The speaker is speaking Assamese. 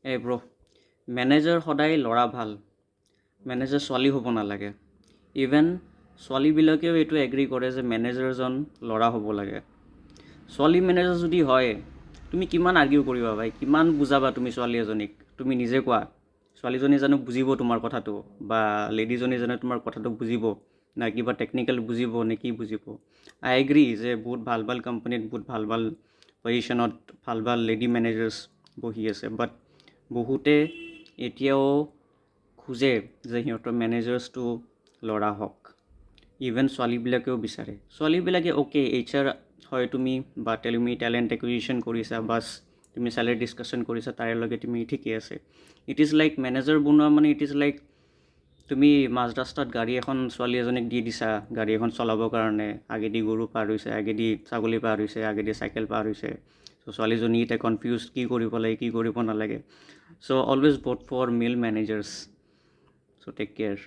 এই ব্ৰ মেনেজাৰ সদায় ল'ৰা ভাল, মেনেজাৰ ছোৱালী হ'ব নালাগে। ইভেন ছোৱালীবিলাকেও এইটো এগ্ৰী কৰে যে মেনেজাৰজন ল'ৰা হ'ব লাগে। ছোৱালী মেনেজাৰ যদি হয়, তুমি কিমান আৰ্গিউ কৰিবা ভাই, কিমান বুজাবা তুমি ছোৱালী এজনীক? তুমি নিজে কোৱা, ছোৱালীজনী জানো বুজিব তোমাৰ কথাটো, বা লেডিজনী জানো তোমাৰ কথাটো বুজিব, না কিবা টেকনিকেল বুজিব নে কি বুজিব? আই এগ্ৰী যে বহুত ভাল ভাল কোম্পানীত বহুত ভাল ভাল পজিশ্যনত ভাল ভাল লেডি মেনেজাৰ্ছ বহি আছে, বাট বহুতে এতিয়াও খোজে যে সিহঁতৰ মেনেজাৰ্ছটো ল'ৰা হওক। ইভেন ছোৱালীবিলাকেও বিচাৰে, ছোৱালীবিলাকে অ'কে HR হয় তুমি, বা তুমি টেলেণ্ট একুইজিশ্যন কৰিছা, বাছ তুমি চেলাৰী ডিছকাশ্যন কৰিছা, তাৰে লগে তুমি ঠিকে আছে। ইট ইজ লাইক মেনেজাৰ বনোৱা মানে ইট ইজ লাইক তুমি মাজ ৰাস্তাত গাড়ী এখন ছোৱালী এজনীক দি দিছা, গাড়ী এখন চলাবৰ কাৰণে, আগেদি গৰু পাৰ হৈছে, আগেদি ছাগলী পাৰ হৈছে, আগেদি চাইকেল পাৰ হৈছে। চ' ছোৱালীজনী এতিয়া কনফিউজ, কি কৰিব লাগে কি কৰিব নালাগে। So' always vote for male managers. So' take care.